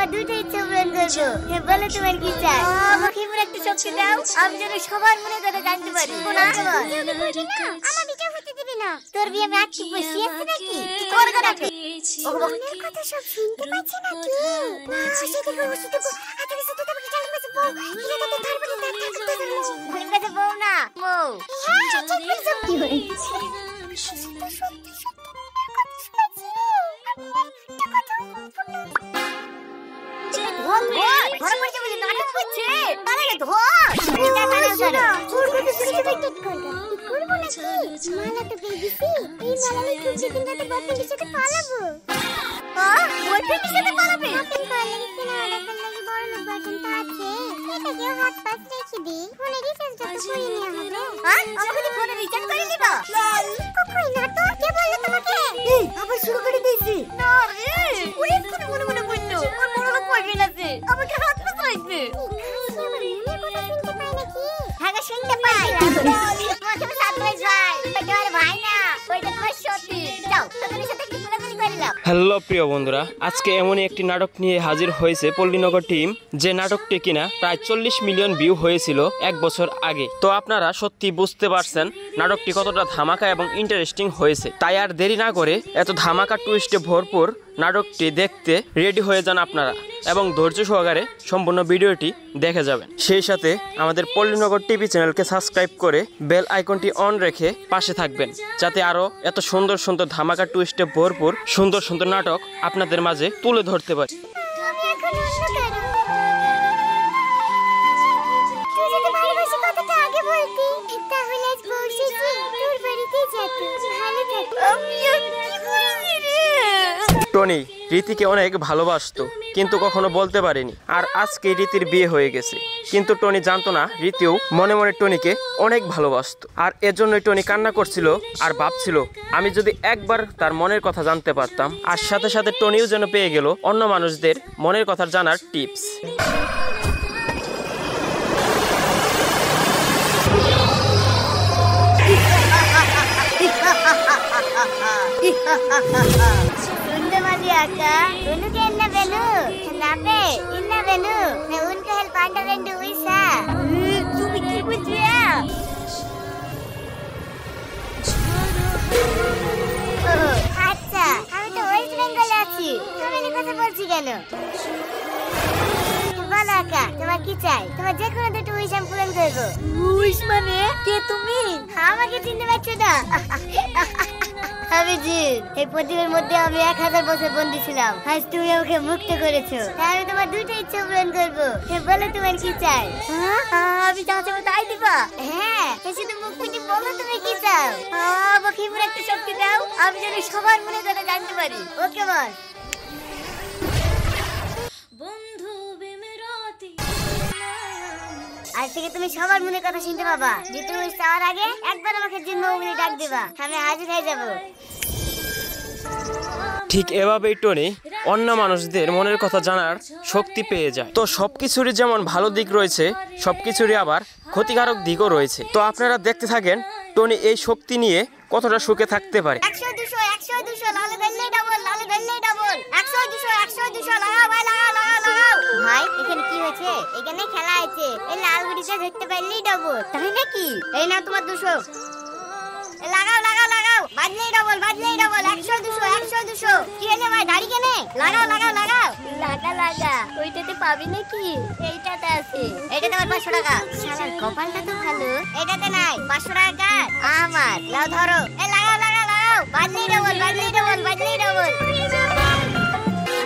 তোমার দুটো ইচ্ছা পূরণ করবো। বলো তোমার কি চাই? আমাকে এমন একটা শক্তি দাও আমি যেন সবার মনে কথা জানতে পারি। আমার বিটা হতে দিবি না। তোর বিয়ে আমি আজকে বসে আছি নাকি? তোর কথা মনের কথা সব শুনতে পাচ্ছি নাকি? না সেটা বউ সেটা বউ আরে সেটা তো আমাকে জানতে বউ এটা তো ধরবো না ভুল কথা বউ না বউ। হ্যাঁ ঠিক বলছো কি হয়েছে? সত্যি হ্যালো প্রিয় বন্ধুরা, আজকে এমনই একটি নাটক নিয়ে হাজির হয়েছে পল্লীনগর টিম, যে নাটকটি কিনা প্রায় 40 মিলিয়ন ভিউ হয়েছিল 1 বছর আগে। তো আপনারা সত্যি বুঝতে পারছেন নাটকটি কতটা ধামাকা এবং ইন্টারেস্টিং হয়েছে। তাই আর দেরি না করে এত ধামাকা টুইস্টে ভরপুর নাটকটি দেখতে রেডি হয়ে যান আপনারা এবং ধৈর্য সহকারে সম্পূর্ণ ভিডিওটি দেখে যাবেন। সেই সাথে আমাদের পল্লীনগর টিভি চ্যানেলকে সাবস্ক্রাইব করে বেল আইকনটি অন রেখে পাশে থাকবেন, যাতে আরও এত সুন্দর সুন্দর ধামাকা টুইস্টে ভরপুর সুন্দর সুন্দর নাটক আপনাদের মাঝে তুলে ধরতে পারি। টনি রীতিকে অনেক ভালোবাসতো, কিন্তু কখনো বলতে পারেনি। আর আজকে রীতির বিয়ে হয়ে গেছে, কিন্তু টনি জানতো না রীতিও মনে মনে টনিকে অনেক ভালোবাসতো। আর এজন্যই টনি কান্না করছিল আর ভাবছিল আমি যদি একবার তার মনের কথা জানতে পারতাম। আর সাথে সাথে টনিও যেন পেয়ে গেল অন্য মানুষদের মনের কথা জানার টিপস। আচ্ছা আমি তো ওয়েস্ট বেঙ্গলে আছি, তুমি কথা বলছি কেন? বলো আকা তোমার কি চাই? তোমার যে কোনো দুটো উইশ আমি পূরণ করবো। উইশ মানে কে তুমি? আমাকে চিনতে পারছো না? আমি জিন, এই প্রদীপের মধ্যে আমি 1000 বছর বন্দী ছিলাম। আজ তুমি আমাকে মুক্ত করেছো, তাই আমি তোমার দুটো ইচ্ছা পূরণ করবো। বলো তোমার কি চাই? আমি যা চাইবো তাই দিবা? হ্যাঁ, শুধু মুখ ফুটে বলো তুমি কি চাও। আমাকে এমন একটা শক্তি দাও আমি যেন সবার মনে কথা জানতে পারি। ওকে বল। আজ থেকে তুমি সবার মনের কথা শুনতে পাবা। দ্বিতীয় উইশ চাওয়ার আগে একবার আমাকে জিন বলে ডাক দিবা, আমি হাজির হয়ে যাব। ঠিক এভাবেই টনি অন্য মানুষদের মনের কথা জানার শক্তি পেয়ে যায়। তো সবকিছুরই যেমন ভালো দিক রয়েছে, সবকিছুরই আবার ক্ষতিকারক দিকও রয়েছে। তো আপনারা দেখতে থাকেন টনি এই শক্তি নিয়ে কতটা সুখে থাকতে পারে। 100 200 100 200 লালে ধরলে ডাবল, লালে ধরলে ডাবল। 100 200 100 200 লাগাও ভাই, লাগাও লাগাও লাগাও। ভাই এখানে কি হয়েছে? এখানে খেলা আছে, এই লাল গুড়িটা ধরতে পারলেই ডাবল, তাই নাকি? এই না তোমার 200, লাগাও লাগাও লাগাও, বাজলেই ডাবল, বাজলেই ডাবল। 100 200 100 200 কি হলো ভাই? দাড়ি কেনে? লাগাও লাগাও লাগাও, লাগা লাগা। ওইটাতে পাবি নাকি? এইটাতে আছে, এইটাতে আমার 500 টাকা। শালার কপালটা তো ভালো, এইটাতে নাই। 500 টাকা আমার, লাও ধরো। এই লাগাও লাগাও লাগাও, বাজলেই ডাবল, বাজলেই ডাবল, বাজলেই ডাবল।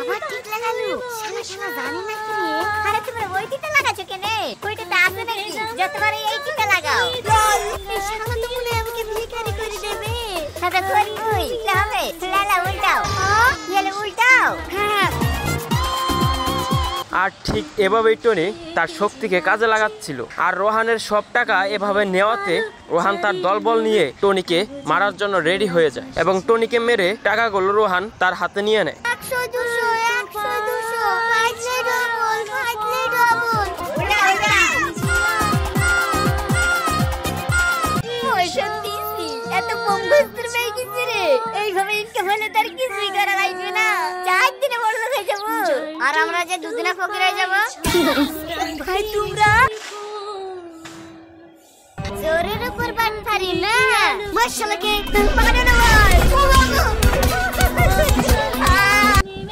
আবার ঠিক লাগালো। শালা শালা জানি না কি রে। আরে তুমি ওইটাতে লাগাছো কেনে? ওইটাতে আছে নাকি? যতবারই এইটাতে লাগাও। এই শালা তো মনে আমাকে ভিখারি করে দেবে। দাদা করি কই হবে? লালা উল্টাও, ইয়ালে উল্টাও। হ্যাঁ। আর ঠিক এভাবেই টনি তার শক্তিকে কাজে লাগাচ্ছিল। আর রোহানের সব টাকা এভাবে নেওয়াতে রোহান তার দলবল নিয়ে টনিকে মারার জন্য রেডি হয়ে যায় এবং টনিকে মেরে টাকাগুলো রোহান তার হাতে নিয়ে নেয়। 100 200 100 200 বাজলে ডাবল, বাজলে ডাবল। উল্টা উল্টা। ওই সত্যি এত বম্বস্টার পেয়ে গেছি রে। এইভাবে ইনকাম হলে তার কিছুই করা লাগবে না। 4 দিনে বড় হয়ে যাবো। আর আমরা যে দুদিনে ফকির হয়ে যাব। ভাই তোমরা জোরের উপর বান পারি না, মাশাআল্লাহকে পারে না ভাই।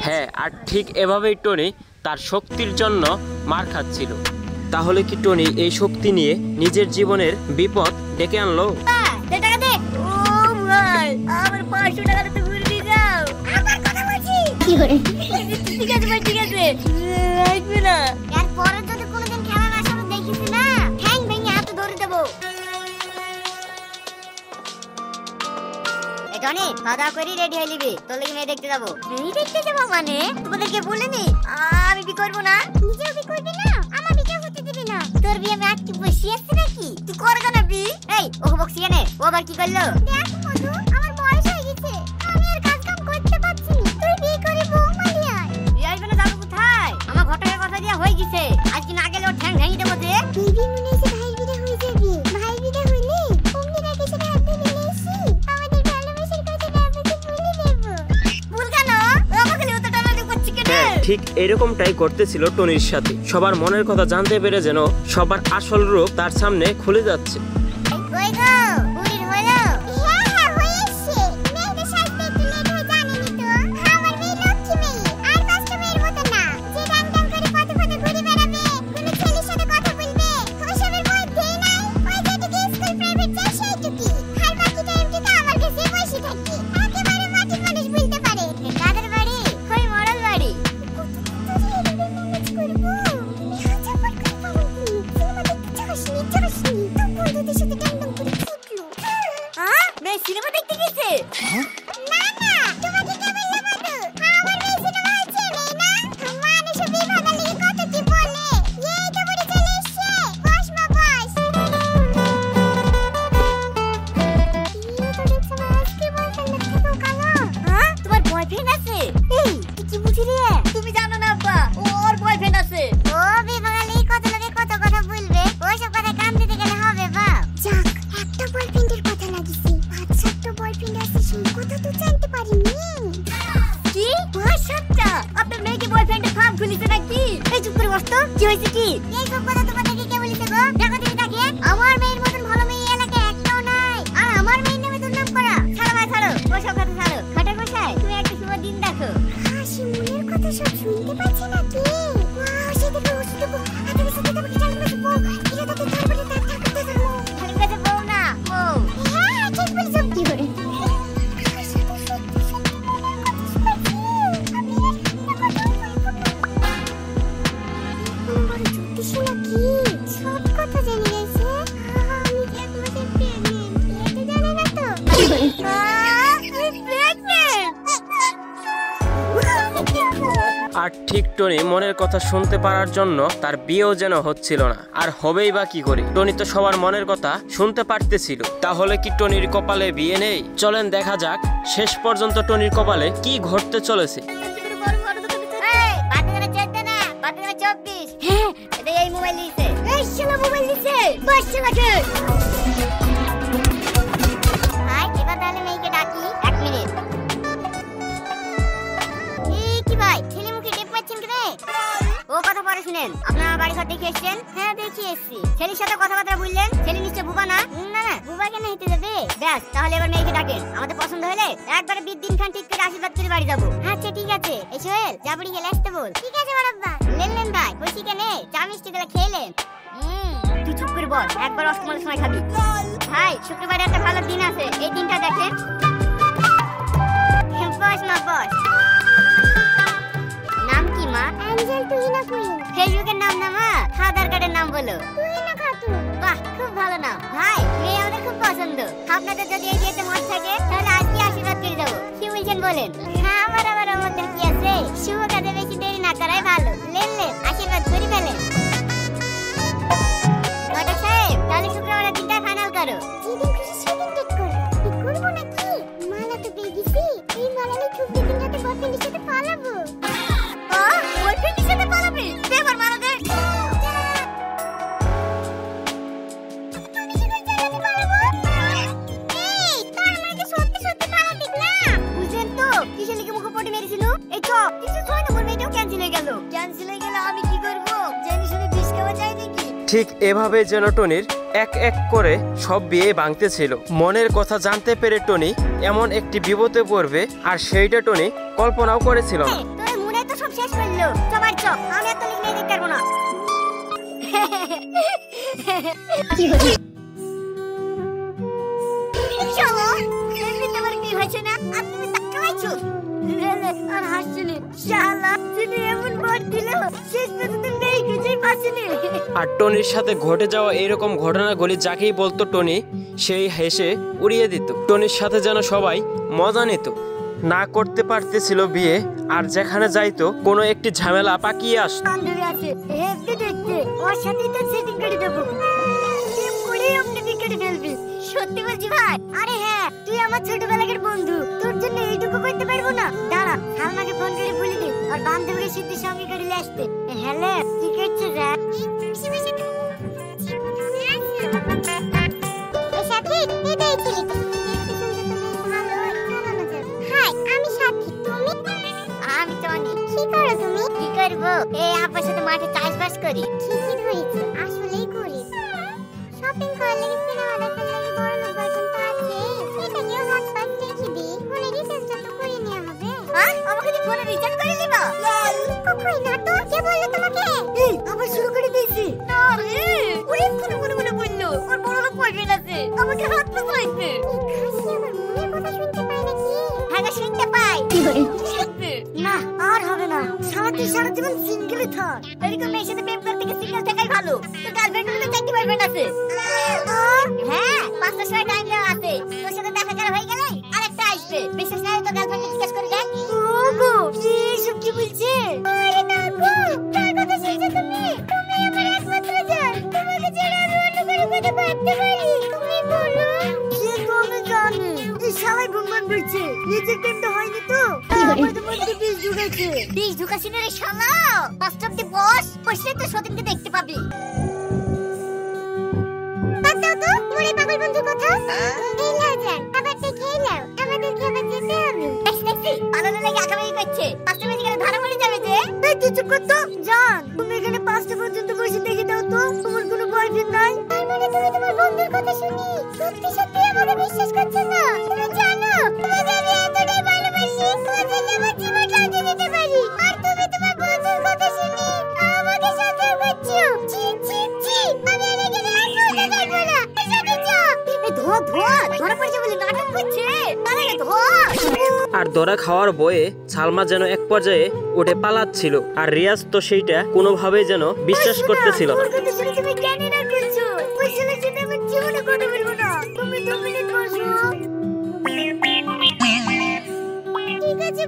হ্যাঁ, আর ঠিক এভাবেই টনি তার শক্তির জন্য মার খাচ্ছিল। তাহলে কি টনি এই শক্তি নিয়ে নিজের জীবনের বিপদ ডেকে আনলো? টাকা দে। ও ভাই, আমার 500 টাকা তো ঘুরে দিয়ে যাও। আমার কথা বলছি কি করে? ঠিক আছে ভাই, ঠিক আছে, আসবে না। এর পরে যদি কোনোদিন খেলা না আসলে দেখিস না, ঠ্যাং ভেঙে হাতে ধরে দেব। এই টনি, খাওয়া করে রেডি হয়ে নিবি, তোর লাগি মেয়ে দেখতে যাবো। মেয়ে দেখতে যাবো মানে? তোমাদেরকে বলিনি আমি বি করবো না? নিজেও বি করবি না, আমার বিয়ে করতে দিবি না। তোর বিয়ে আমি আজকে বসিয়ে আসছি নাকি? তুই করবে না বি? এই ও বকছিয়ে নে, ও আবার কি করলো? দেখ মধু, আমার বয়স হয়ে গেছে, আমি আর কাজ কাম করতে পারছি না। তুই বিয়ে করে বউ মারি আয়। বিয়ে আসবে না, যাবো কোথায়? আমার ঘটকের কথা দিয়ে হয়ে গেছে, আজকে না গেলে ওর ঠ্যাং ভেঙে দেবো। যে বেবি মনে হচ্ছে ভাই বিয়ে হয়ে যাবে। ভাই বিয়ে হইলে অমনি রাখে সেটা হাতে নিয়ে এসি আমাদের ভালোবাসার কথা আপনাকে বলে দেব। ভুল কেন? ও আমাকে লিও তো টানাটানি করছে কেন? হ্যাঁ, ঠিক এরকমটাই করতেছিল টনির সাথে। সবার মনের কথা জানতে পেরে যেন সবার আসল রূপ তার সামনে খুলে যাচ্ছে। কই গো, বুড়ির হলো? হ্যাঁ হ্যাঁ হয়েছে। মেয়েদের সাজতে একটু লেট হয়ে জানেনি তো। আমার মেয়ে লক্ষ্মী মেয়ে, আর পাঁচটা মেয়ের মতো না যে ডাং ডাং করে পথে পথে ঘুরে বেড়াবে, কোনো ছেলের সাথে কথা বলবে, ওসবের মধ্যেই নাই। ওই যেটুকু স্কুল প্রাইভেট যায় সেইটুকুই, আর বাকি টাইমটা তো আমার কাছে বসে থাকে। একেবারে মাটির মানুষ বলতে পারে। কাদের বাড়ি? ওই মরল বাড়ি। সিনেমা দেখতে গেছে? না না, তোমাকে কে বললো মধু? আমার মেয়ে সিনেমা আছে না? মানুষ বিভাগ লাগি কত কি বলে। এই তো বড় চলে এসেছে, বস মা বস। এই তো দেখছ না, আজকে বয়ফ্রেন্ড থেকে কালো। হ্যাঁ, তোমার বয়ফ্রেন্ড আছে? এই তুই কি বুঝি রে? তুমি জানো না আব্বা, ওর বয়ফ্রেন্ড আছে। ও বিভাগ লাগি কত লোকে কত কথা বলবে, ওইসব কথা কান দিতে গেলে হবে বাপ। যাক, একটা বয়ফ্রেন্ডের কথা লাগিছে, 5-7টা বয়ফ্রেন্ড আছে সেই কথা তো জানতে পারিনি। কি 5-7টা? আপনার মেয়েকে বয়ফ্রেন্ডের ফার্ম খুলিছে নাকি? এই চুপ করে বস তো, কি হইছে কি? এই সব কথা তোমাদেরকে কে বলিছে গো? দেখো তুমি তাকে, আমার মেয়ের মতন ভালো মেয়ে এলাকায় একটাও নাই, আর আমার মেয়ের নামে দুর্নাম করা। ছাড়ো ভাই ছাড়ো, ওসব কথা ছাড়ো। খাটার বসায় তুমি একটা শুভ দিন দেখো। হাসি মনের কথা সব শুনতে পাচ্ছি নাকি? ওয়াও, সেটা তো ওষুধ বউ, আরে সেটা তো কি জানি না বউ, এটা তো তারপরে তার থাকতে যাবো। খালি কথা বউ না, বউ। হ্যাঁ, ঠিক বলেছ। কি করে? আর ঠিক টনি মনের কথা শুনতে পারার জন্য তার বিয়েও যেন হচ্ছিল না। আর হবেই বা কি করে? টনি তো সবার মনের কথা শুনতে পারতেছিল। তাহলে কি টনির কপালে বিয়ে নেই? চলেন দেখা যাক শেষ পর্যন্ত টনির কপালে কি ঘটতে চলেছে। ও কথা পরে শুনেন, আপনারা বাড়ি ঘর দেখে এসেছেন? হ্যাঁ দেখে এসেছি। ছেলের সাথে কথাবার্তা বললেন, ছেলে নিশ্চয় বুবা না? না না, বুবা কেন হইতে যাবে? ব্যাস, তাহলে এবার মেয়েকে ডাকেন। আমাদের পছন্দ হলে একবারে 20 দিন খান ঠিক করে আশীর্বাদ করে বাড়ি যাবো। আচ্ছা ঠিক আছে। এই সোহেল, যাবড়ি গেলে আসতে বল। ঠিক আছে বড়াব্বা। লেন ভাই, বসি কেনে চা মিষ্টি গুলো খেলেন। তুই চুপ করে বল, একবার অষ্টমালের সময় খাবি। ভাই, শুক্রবারে একটা ভালো দিন আছে, এই দিনটা দেখেন। বস না বস। নাম কি মা? Angel Tuhina queen. ফেসবুকের নাম না মা, আধার কার্ডের নাম বলো। তুহিনা খাতুন। বাহ, খুব ভালো নাম। ভাই, মেয়ে আমাদের খুব পছন্দ। আপনাদের যদি এই বিয়েতে মত থাকে তাহলে আজকে আশীর্বাদ করে যাবো। কি বলছেন বলেন? হ্যাঁ, আমার আবার আমাদের কি আছে, শুভ কাজে বেশি দেরি না করাই ভালো। লেন আশীর্বাদ করে ফেলেন। ঘটক সাহেব, তাহলে শুক্রবারে দিনটা ফাইনাল করো। যেদিন খুশি সেদিন ডেট করো। ডেট করবো নাকি? মালা তো পেয়ে গেছি, এই মালা নিয়ে খুব দিন রাতে বয়ফ্রেন্ডের সাথে পালাবো। বয়ফ্রেন্ডের সাথে পালাবি? দে আমার মালা দে। এই, তোর আমাকে সত্যি সত্যি পালা দেখলাম। বুঝলেন তো, কিসের লিখে মুখে পটি মেরেছিল? এই তো, কিছু 6 নম্বর মেয়েটাও ক্যান্সেল হয়ে গেল। তাহলে আমি কি করব? জেনে শুনে বিষ খাওয়া যায় নাকি? ঠিক এভাবে যেন টনির এক এক করে সব বিয়ে ভাঙতেছিল। মনের কথা জানতে পেরে টনি এমন একটি বিপদে পড়বে আর সেইটা টনি কল্পনাও করেছিল না। তোর মনে তো সব শেষ করলো। চবার চপ, আমি এত লিখে দিতে পারবো না। কি হলো? চলো, এমনিতে আমার কি হয়েছে না? আপনি টাকা পাইছো? আর হাসছিলি শালা, তুমি এমন বল দিলো শেষ পর্যন্ত নেই কিছুই পাচ্ছিনি। আর টনির সাথে ঘটে যাওয়া এরকম ঘটনাগুলি যাকেই বলতো টনি সেই হেসে উড়িয়ে দিত। টনির সাথে যেন সবাই মজা নিত। না করতে পারতেছিল বিয়ে, আর যেখানে যাইতো কোনো একটি ঝামেলা পাকিয়ে আসতো। বান্ধবী আছে হেভি দেখতে, ওর সাথেই তো সেটিং করে দেবো। প্রেম করেই আপনি বিকেটে ফেলবি। সত্যি বলছি ভাই? আরে হ্যাঁ, তুই আমার ছোটবেলাকার বন্ধু, তোর জন্য এইটুকু করতে পারবো না? দাঁড়া, সালমাকে ফোন করে বলে দিই আর বান্ধবীকে সিদ্ধির সঙ্গে করে নিয়ে আসতে। হ্যালো, কি করছিস রে? সাথী, এটাই ছেলেটি। হাই, আমি সাথী। তুমি? আমি টনি। কি করো তুমি? কি করবো? এই আপনার সাথে মাঠে চাষবাস করি। ঠিকই ধরেছো, আসলেই করি। শপিং করলে সিনেমা দেখার লাগে বড় লোক বয়ফ্রেন্ড তো আছে। এটাকেও হাত পাত রেখে দিই। ফোনে রিচার্জটা তো করে নেওয়া হবে। আমাকে কি ফোনে রিচার্জ করে দিবা? কই না তো, কে বললো তোমাকে? আবার শুরু করে দিয়েছি। আরে ওরে কোনো মনে বললো ওর বড় লোক বয়ফ্রেন্ড আছে, আমাকে হাত পাত রাখবে। খাসি আমার মনের কথা শুনতে পায় নাকি? হ্যাঁ শুনতে পাই। কি করে? না আর হবে না, সারা জীবন সিঙ্গেলই থাক। এরকম মেয়ের সাথে প্রেম করতে গিয়ে সিঙ্গেল থাকাই ভালো। তো গার্লফ্রেন্ড হলে চারটি বয়ফ্রেন্ড আছে। হ্যাঁ, 5টার সময় টাইম দেওয়া আছে। তোর সাথে দেখা করা হয়ে গেলে আরেকটা আসবে। বিশেষ করে তো গার্লফ্রেন্ড জিজ্ঞেস করে দেখ। ওগো এসব কি বলছে? আরে না গো, কার কথা শুনছো তুমি? তুমি আমার একমাত্র জান। তোমাকে ছেড়ে আমি অন্য কারো কথা ভাবতে পারি? তুমি বলো। সে তো আমি জানি, এই সবাই গুনগুন করছে। নিজের প্রেমটা হয়নি তো, আমাদের মধ্যে বিষ ঢুকেছে। বিষ ঢুকাছি না রে শালা। ফার্স্ট অফ দি বস, বসলে তো সতীনকে দেখতে পাবি। বাদ দাও তো তোমার এই পাগল বন্ধুর কথা। এই নাও জান, আবার দেখেই নাও, আমাদেরকে আবার যেতে হবে। দেখছি পালানো লাগে আগামী করছে। 5টা বেজে গেলে ধরা পড়ে যাবে যে। এই তুই চুপ কর তো জান। তুমি এখানে 5টা পর্যন্ত বসে দেখে দাও তো, তোমার কোনো বয়ফ্রেন্ড নাই? তার মানে তুমি তোমার বন্ধুর কথা শুনি সত্যি সত্যি আমাকে বিশ্বাস করছো না? তুমি জানো তোমাকে আমি এতটাই ভালোবাসি, তোমার জন্য আমার জীবন লাগিয়ে দিতে পারি। আর তুমি তোমার বন্ধুর কথা শুনি আমাকে সন্দেহ করছো। ছি ছি ছি, আমি আর এখানে আর বলতে পারবো না। এসবে যাও। এই ধোয়া ধরা পড়ছে বলে নাটক করছে। তাহলে ধোয়া। আর ধরা খাওয়ার বয়ে সালমা যেন এক পর্যায়ে উঠে পালাচ্ছিল, আর রিয়াজ তো সেইটা কোনোভাবেই যেন বিশ্বাস করতেছিল না। তুমি কেন না করছো? ওই ছেলের জন্য আমার জীবনে কথা বলবো না। তুমি 2 মিনিট বসো। ঠিক আছে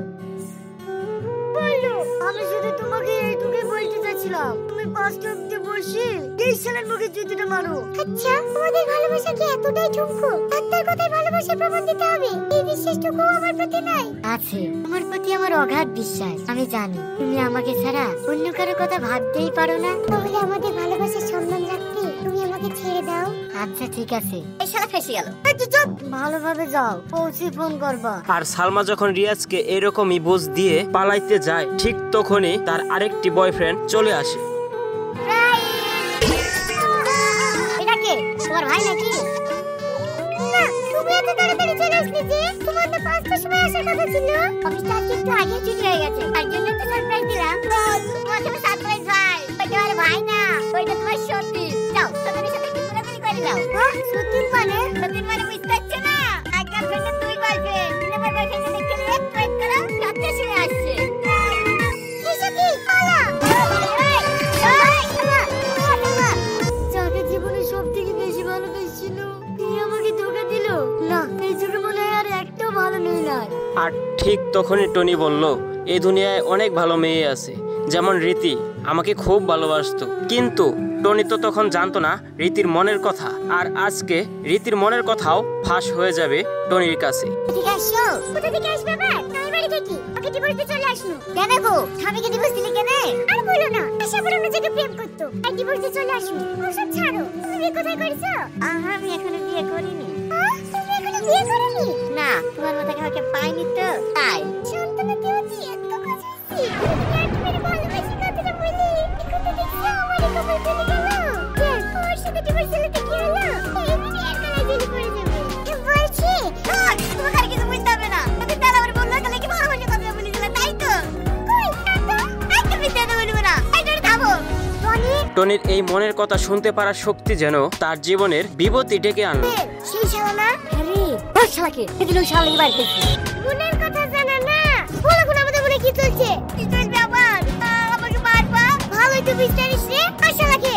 বলো। আমি শুধু তোমাকে এইটুকুই বলতে চাচ্ছিলাম, তুমি 5টা অব্দি বসে এই ছেলের মুখে জুতোটা মারো। আচ্ছা, তোমাদের ভালোবাসা কি এতটাই ঠুনকো? তার কথায় ভালোবাসা প্রমাণ দিতে হবে? এই বিশ্বাসটুকু আমার প্রতি নাই? আছে, তোমার প্রতি আমার অগাধ বিশ্বাস। আমি জানি তুমি আমাকে ছাড়া অন্য কারো কথা ভাবতেই পারো না। তাহলে আমাদের ভালোবাসার সম্মান রাখতে তুমি আমাকে ছেড়ে দাও। আচ্ছা ঠিক আছে। এই শালা ফেসে গেল। এই তুই চুপ, ভালোভাবে যাও, পৌঁছে ফোন করবা। আর সালমা যখন রিয়াজকে এরকমই বুঝ দিয়ে পালাইতে যায়, ঠিক তখনই তার আরেকটি বয়ফ্রেন্ড চলে আসে। এটা কে? তোমার ভাই নাকি? না, তুমি এত তাড়াতাড়ি চলে আসলে যে? তোমার তো 5টার সময় আসার কথা ছিল। অফিসটা আজকে একটু আগে ছুটি হয়ে গেছে, তার জন্য তো সারপ্রাইজ দিলাম। তোমার জন্য সারপ্রাইজ ভাই। ওইটা আর ভাই না, ওইটা তোমার সতীন। যাও, সতীনের সাথে একটু ঘোরাঘুরি করে যাও। সতীন মানে? সতীন মানে বুঝতে পারছো না? এক গার্লফ্রেন্ডের 2 বয়ফ্রেন্ড। তোমার বয়ফ্রেন্ডকে দেখতে একটু ওয়েট করো, 7টার সময় আসছে। এসে কি? পালা। যাকে জীবনে সব থেকে বেশি ভালোবেসেছিল, তুই আমাকে ধোঁকা দিল। না, এই যুগে মনে হয় আর একটাও ভালো মেয়ে নাই। আর ঠিক তখনই টনি বলল, এই দুনিয়ায় অনেক ভালো মেয়ে আছে, যেমন রীতি আমাকে খুব ভালোবাসতো। কিন্তু টনি তো তখন জানতো না রীতির মনের কথা, আর আজকে রীতির মনের কথাও ফাঁস হয়ে যাবে টনির কাছে। ঠিক আসো। কোথা থেকে আসবে আবার? আমি বাড়ি থেকে। ওকে ডিভোর্স দিয়ে চলে আসলো। কেন গো? স্বামীকে ডিভোর্স দিলে কেন? আর বলো না, আশা করে অন্য জায়গায় প্রেম করতো, আর ডিভোর্স দিয়ে চলে আসলো। ওসব ছাড়ো, তুমি বিয়ে কোথায় করেছো? আমি এখনো বিয়ে করিনি। তুমি এখনো বিয়ে করোনি? না, তোমার মতো কাউকে পাইনি তো, তাই। শান্তনা কেউ এত কথা বলছি, তুমি আর তুমি ভালোবাসি কথাটা বলি। টনির এই মনের কথা শুনতে পারার শক্তি যেন তার জীবনের বিপত্তি ডেকে আনলো। সেই শালা না? আরে ওই শালাকে এদিন ওই শালাকে বাইরে দেখি। মনের কথা জানা না, বলো কোন আমাদের মনে কি চলছে? কি চলবে আবার? আমাকে মারবা? ভালোই তো বিস্তারিস রে, ওই শালাকে।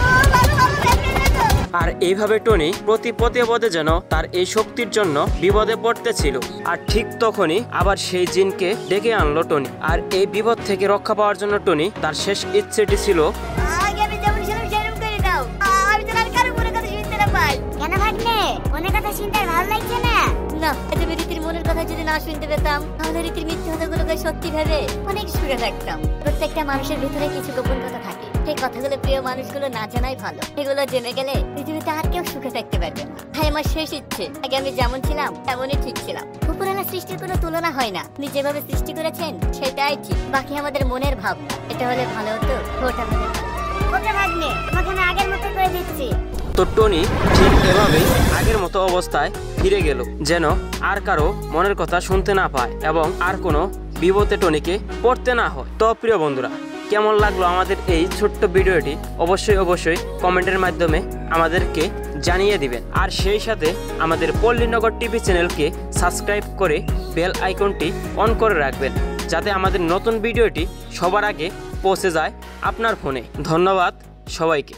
ও ভালো ভালো দেখে তো। আর এইভাবে টনি প্রতি পদে যেন তার এই শক্তির জন্য বিপদে পড়তেছিল। আর ঠিক তখনই আবার সেই জিনকে ডেকে আনলো টনি। আর এই বিপদ থেকে রক্ষা পাওয়ার জন্য টনি তার শেষ ইচ্ছেটি ছিল আগে আমি যেমন ছিলাম সেরকম করে দাও। আমি তো আর কারো মনের কথা শুনতে না পাই। কেন ভাগ্নে? মনের কথা শুনতে আর ভালো লাগছে না? না, এতে রীতির মনের কথা যদি না শুনতে পেতাম তাহলে রীতির মিথ্যে কথাগুলোকে সত্যি ভেবে অনেক সুখে থাকতাম। প্রত্যেকটা মানুষের ভিতরে কিছু গোপন কথা থাকে, সেই কথাগুলো প্রিয় মানুষগুলো না জানাই ভালো। এগুলো জেনে গেলে পৃথিবীতে আর কেউ সুখে থাকতে পারবে না। তাই আমার শেষ ইচ্ছে, আগে আমি যেমন ছিলাম তেমনই ঠিক ছিলাম। উপরওয়ালা সৃষ্টির কোনো তুলনা হয় না, তিনি যেভাবে সৃষ্টি করেছেন সেটাই ঠিক, বাকি আমাদের মনের ভাবনা। এটা হলে ভালো হতো, ওটা হলে ভালো। ওকে ভাগ্নে, তোমাকে আমি আগের মতো করে দিচ্ছি। তো টনি ঠিক এভাবেই আগের মতো অবস্থায় ফিরে গেল, যেন আর কারো মনের কথা শুনতে না পায় এবং আর কোনো বিপদে টনিকে পড়তে না হয়। তো প্রিয় বন্ধুরা, কেমন লাগলো আমাদের এই ছোট্ট ভিডিওটি অবশ্যই কমেন্টের মাধ্যমে আমাদেরকে জানিয়ে দিবেন। আর সেই সাথে আমাদের পল্লীনগর টিভি চ্যানেলকে সাবস্ক্রাইব করে বেল আইকনটি অন করে রাখবেন, যাতে আমাদের নতুন ভিডিওটি সবার আগে পৌঁছে যায় আপনার ফোনে। ধন্যবাদ সবাইকে।